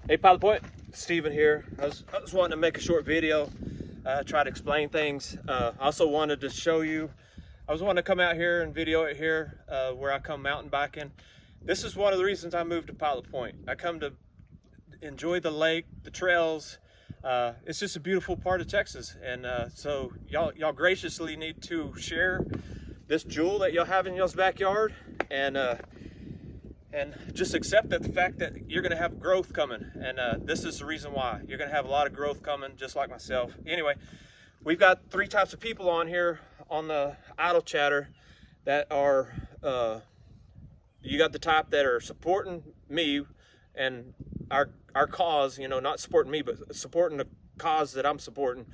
Hey, Pilot Point, Steven here. I was wanting to make a short video, try to explain things. I also wanted to show you, I was wanting to come out here and video it here where I come mountain biking. This is one of the reasons I moved to Pilot Point. I come to enjoy the lake, the trails. It's just a beautiful part of Texas. And so y'all graciously need to share this jewel that y'all have in y'all's backyard and just accept that the fact that you're going to have growth coming, and this is the reason why. You're going to have a lot of growth coming, just like myself. Anyway, we've got three types of people on here on the idle chatter that are, you got the type that are supporting me and our cause, you know, not supporting me, but supporting the cause that I'm supporting.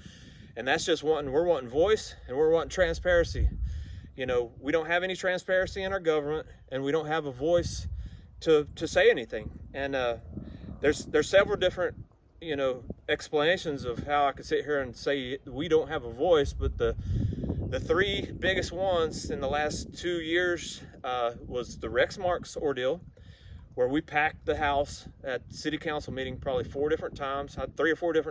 And that's just we're wanting voice and we're wanting transparency. You know, we don't have any transparency in our government, and we don't have a voice to say anything. And there's several different, you know, explanations of how I could sit here and say we don't have a voice, but the three biggest ones in the last 2 years was the Rex Marks ordeal, where we packed the house at city council meeting probably 3 or 4 different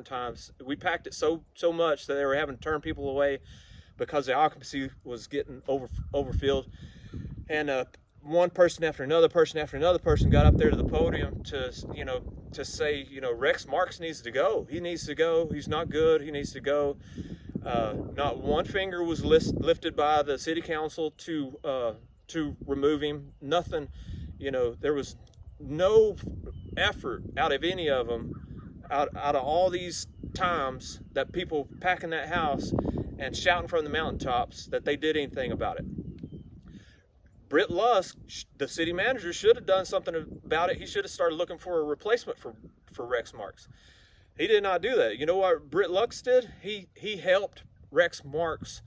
times. We packed it so much that they were having to turn people away because the occupancy was getting overfilled. And one person after another person got up there to the podium to say, you know, Rex Marks needs to go. He needs to go. He's not good. He needs to go. Not one finger was lifted by the city council to remove him. Nothing. You know, there was no effort out of any of them, out of all these times that people packing that house and shouting from the mountaintops, that they did anything about it. Britt Lusk, the city manager, should have done something about it. He should have started looking for a replacement for Rex Marks. He did not do that. You know what Britt Lusk did? He helped Rex Marks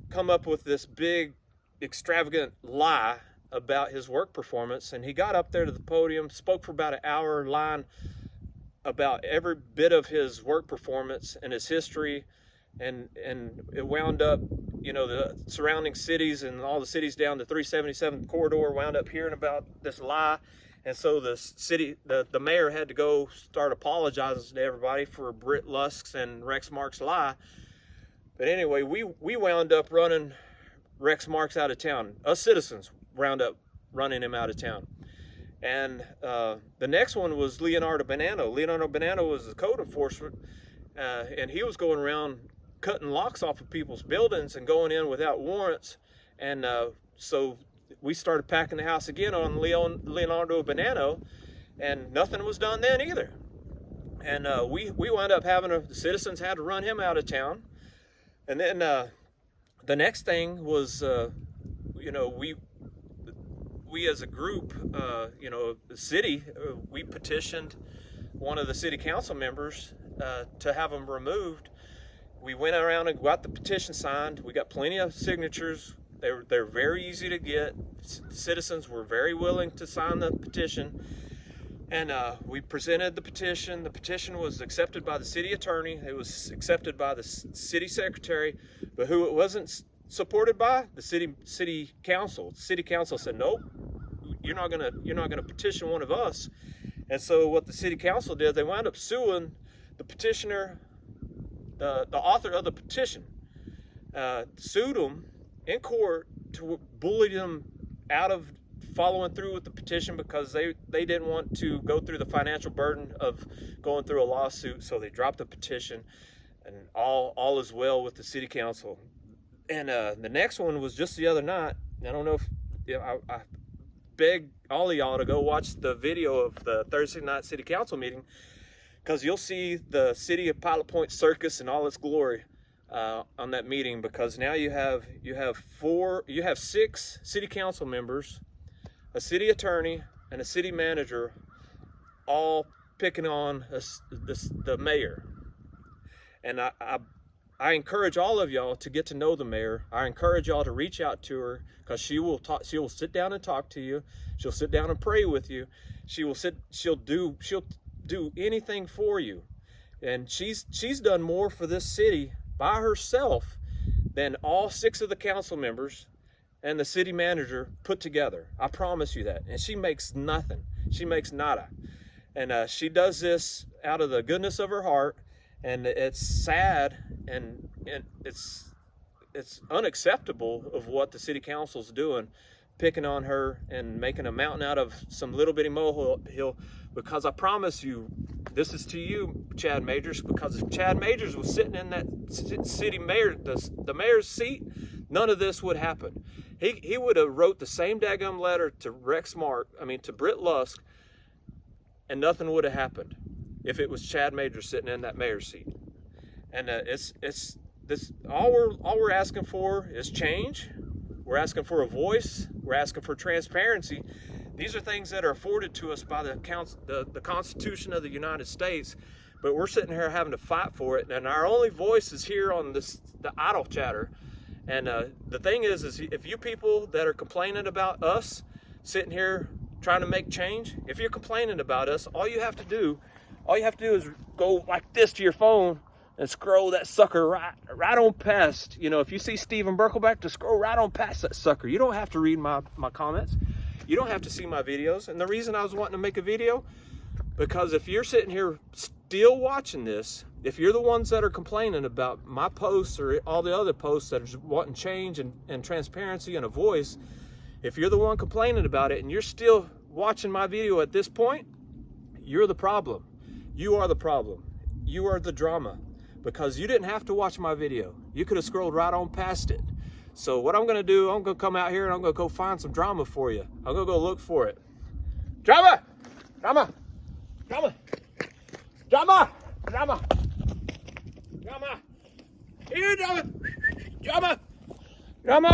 come up with this big, extravagant lie about his work performance. And he got up there to the podium, spoke for about an hour, lying about every bit of his work performance and his history. And it wound up, you know, the surrounding cities and all the cities down the 377 corridor wound up hearing about this lie. And so the city, the mayor had to go start apologizing to everybody for Britt Lusk's and Rex Marks' lie. But anyway, we wound up running Rex Marks out of town. Us citizens wound up running him out of town. And the next one was Leonardo Bonanno. Leonardo Bonanno was the code enforcement, and he was going around cutting locks off of people's buildings and going in without warrants. And so we started packing the house again on Leonardo Bonanno, and nothing was done then either. And we wound up the citizens had to run him out of town. And then the next thing was, you know, we as a group, you know, the city, we petitioned one of the city council members to have him removed. We went around and got the petition signed. We got plenty of signatures. They're very easy to get. Citizens were very willing to sign the petition. And we presented the petition. The petition was accepted by the city attorney. It was accepted by the city secretary. But who it wasn't supported by? The city council. The city council said, nope, you're not gonna petition one of us. And so what the city council did, they wound up suing the petitioner. The author of the petition sued him in court to bully him out of following through with the petition, because they didn't want to go through the financial burden of going through a lawsuit. So they dropped the petition, and all is well with the city council. And the next one was just the other night. I don't know if, you know, I beg all of y'all to go watch the video of the Thursday night city council meeting, because you'll see the city of Pilot Point circus in all its glory on that meeting. Because now you have 6 city council members, a city attorney, and a city manager, all picking on the mayor. And I encourage all of y'all to get to know the mayor. I encourage y'all to reach out to her, because she will sit down and talk to you. She'll sit down and pray with you. She'll do anything for you. And she's done more for this city by herself than all 6 of the council members and the city manager put together. I promise you that. And she makes nothing. She makes nada. And she does this out of the goodness of her heart, and it's sad, and it's unacceptable of what the city council's doing, picking on her and making a mountain out of some little bitty molehill. Because I promise you, this is to you, Chad Majors, because if Chad Majors was sitting in that city mayor, the mayor's seat, none of this would happen. He would have wrote the same daggum letter to to Britt Lusk, and nothing would have happened if it was Chad Majors sitting in that mayor's seat. And all we're asking for is change. We're asking for a voice. We're asking for transparency. These are things that are afforded to us by the Constitution of the United States, but we're sitting here having to fight for it, and our only voice is here on the idle chatter. And the thing is if you people that are complaining about us sitting here trying to make change, if you're complaining about us, all you have to do is go like this to your phone and scroll that sucker right on past. You know, if you see Stephen Berkelback, to scroll right on past that sucker. You don't have to read my comments. You don't have to see my videos. And the reason I was wanting to make a video, because if you're sitting here still watching this, if you're the ones that are complaining about my posts or all the other posts that are wanting change and transparency and a voice, if you're the one complaining about it and you're still watching my video at this point, you're the problem. You are the problem. You are the drama, because you didn't have to watch my video. You could have scrolled right on past it. So what I'm gonna do, I'm gonna come out here and I'm gonna go find some drama for you. I'm gonna go look for it. Drama! Drama! Drama! Drama! Drama! Drama! Here, drama! Drama! Drama!